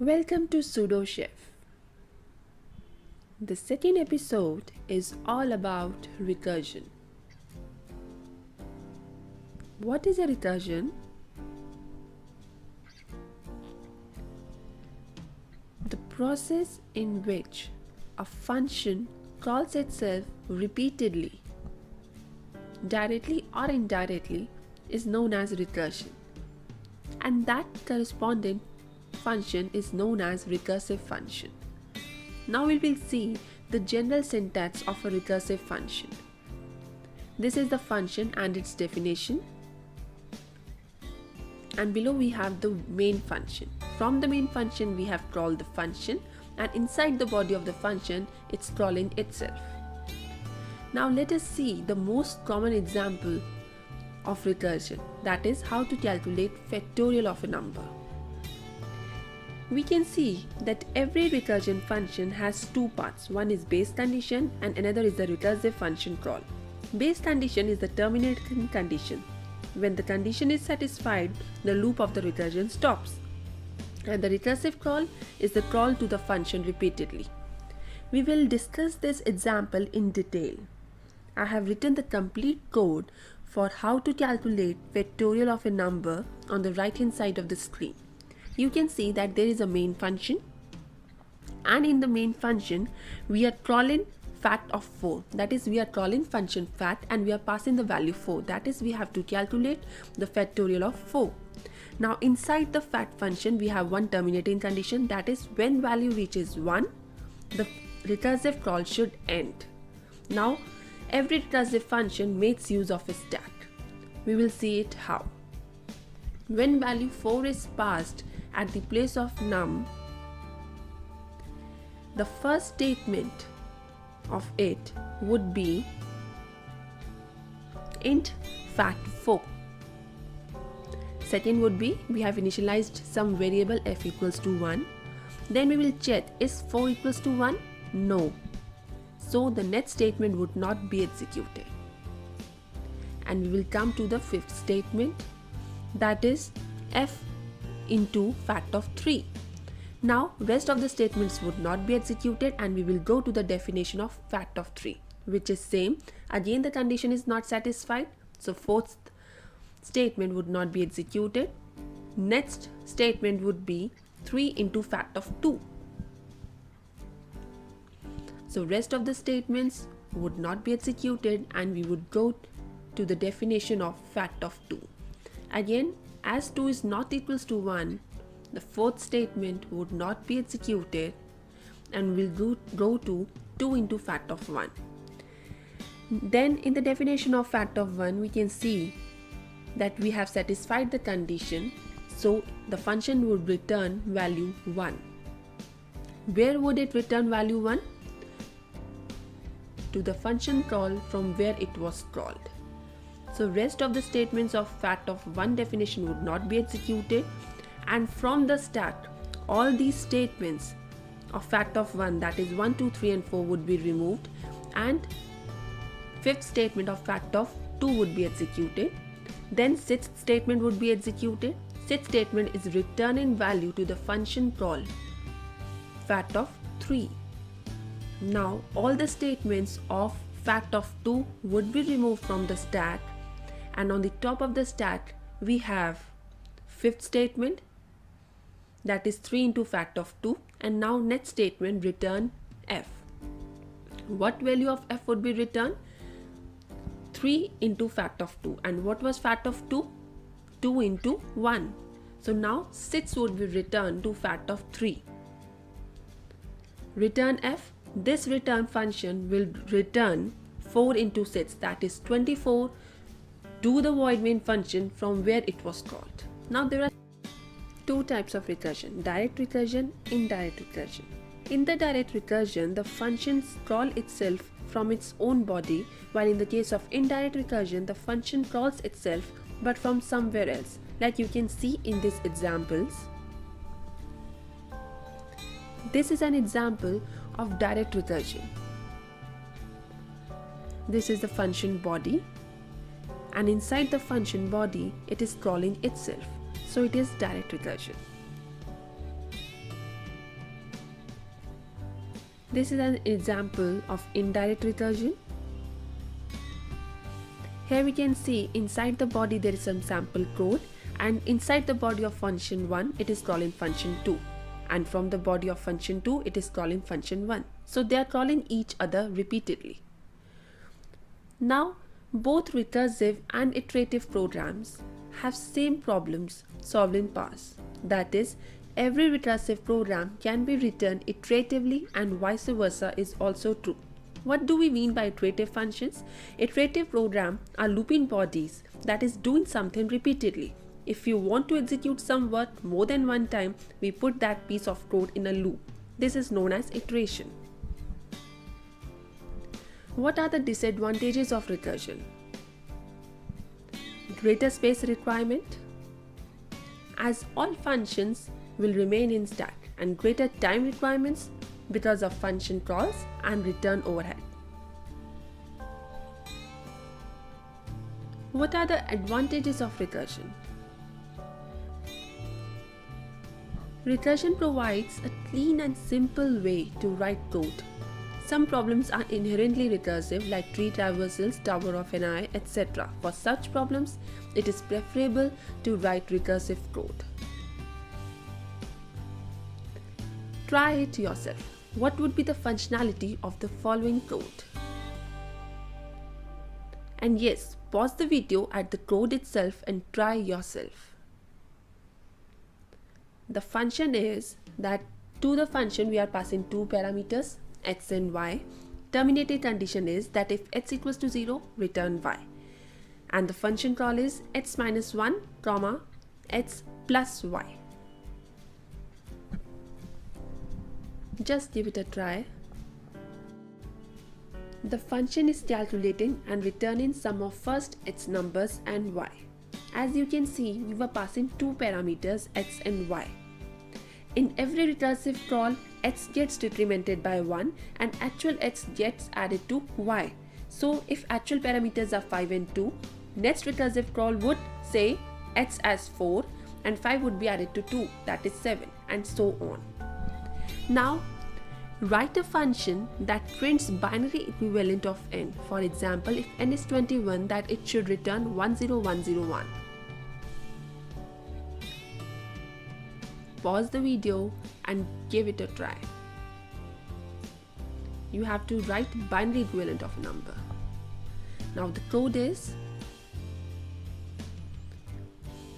Welcome to Pseudo Chef. The second episode is all about recursion. What is a recursion? The process in which a function calls itself repeatedly, directly or indirectly, is known as recursion, and that corresponding function is known as recursive function. Now we will see the general syntax of a recursive function. This is the function and its definition, and below we have the main function. From the main function we have called the function, and inside the body of the function it's calling itself. Now let us see the most common example of recursion, that is how to calculate factorial of a number. We can see that every recursion function has two parts. One is base condition and another is the recursive function call. Base condition is the terminating condition. When the condition is satisfied, the loop of the recursion stops. And the recursive call is the call to the function repeatedly. We will discuss this example in detail. I have written the complete code for how to calculate factorial of a number on the right hand side of the screen. You can see that there is a main function, and in the main function we are calling fact of 4, that is we are calling function fact, and we are passing the value 4, that is we have to calculate the factorial of 4. Now inside the fact function we have one terminating condition, that is when value reaches 1 the recursive call should end. Now every recursive function makes use of a stack. We will see it how. When value 4 is passed at the place of num, the first statement of it would be int fact 4. Second would be we have initialized some variable f equals to 1. Then we will check is 4 equals to 1? No. So the next statement would not be executed. And we will come to the fifth statement, that is f into fact of 3. Now rest of the statements would not be executed, and we will go to the definition of fact of 3, which is same. Again the condition is not satisfied, so fourth statement would not be executed. Next statement would be 3 into fact of 2. So rest of the statements would not be executed, and we would go to the definition of fact of 2. Again, as 2 is not equals to 1, the fourth statement would not be executed, and we'll go to 2 into fact of 1. Then in the definition of fact of 1 we can see that we have satisfied the condition, so the function would return value 1. Where would it return value 1? To the function call from where it was called. So rest of the statements of fact of 1 definition would not be executed, and from the stack all these statements of fact of 1, that is 1, 2, 3 and 4 would be removed, and fifth statement of fact of 2 would be executed. Then sixth statement would be executed. Sixth statement is returning value to the function call fact of 3. Now all the statements of fact of 2 would be removed from the stack, and on the top of the stack we have fifth statement, that is 3 into fact of 2, and now next statement return f. What value of f would be returned? 3 into fact of 2, and what was fact of 2? 2 into 1. So now 6 would be returned to fact of 3. Return f. This return function will return 4 into 6, that is 24, to the void main function from where it was called. Now there are two types of recursion: direct recursion, indirect recursion. In the direct recursion, the function calls itself from its own body, while in the case of indirect recursion, the function calls itself but from somewhere else, like you can see in these examples. This is an example of direct recursion. This is the function body, and inside the function body it is calling itself, so it is direct recursion. This is an example of indirect recursion. Here we can see inside the body there is some sample code, and inside the body of function 1 it is calling function 2, and from the body of function 2 it is calling function 1. So they are calling each other repeatedly. Now both recursive and iterative programs have same problems solved in pass. That is, every recursive program can be written iteratively and vice versa is also true. What do we mean by iterative functions? Iterative programs are looping bodies that is doing something repeatedly. If you want to execute some work more than one time, we put that piece of code in a loop. This is known as iteration. What are the disadvantages of recursion? Greater space requirement, as all functions will remain in stack, and greater time requirements because of function calls and return overhead. What are the advantages of recursion? Recursion provides a clean and simple way to write code. Some problems are inherently recursive, like tree traversals, tower of an eye, etc. For such problems, it is preferable to write recursive code. Try it yourself. What would be the functionality of the following code? And yes, pause the video at the code itself and try yourself. The function is that to the function we are passing two parameters, x and y. Terminated condition is that if x equals to 0, return y. And the function call is x minus 1, comma, x plus y. Just give it a try. The function is calculating and returning sum of first x numbers and y. As you can see, we were passing two parameters, x and y. In every recursive call, x gets decremented by 1 and actual x gets added to y. So if actual parameters are 5 and 2, next recursive call would say x as 4 and 5 would be added to 2, that is 7, and so on. Now write a function that prints binary equivalent of n. For example, if n is 21, that it should return 10101. Pause the video and give it a try. You have to write binary equivalent of a number. Now the code is,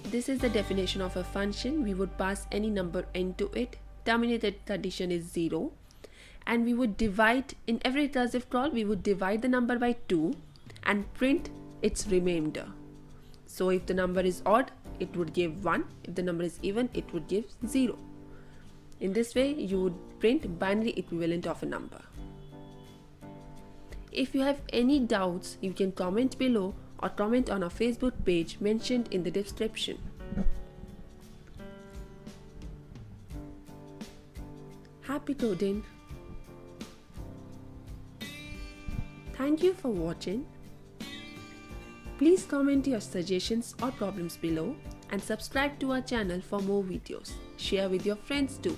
this is the definition of a function. We would pass any number n to it. Terminated condition is 0. And we would divide, in every recursive call, we would divide the number by 2 and print its remainder. So if the number is odd, it would give 1. If the number is even, it would give 0. In this way, you would print binary equivalent of a number. If you have any doubts, you can comment below or comment on our Facebook page mentioned in the description. Happy coding! Thank you for watching. Please comment your suggestions or problems below and subscribe to our channel for more videos. Share with your friends too.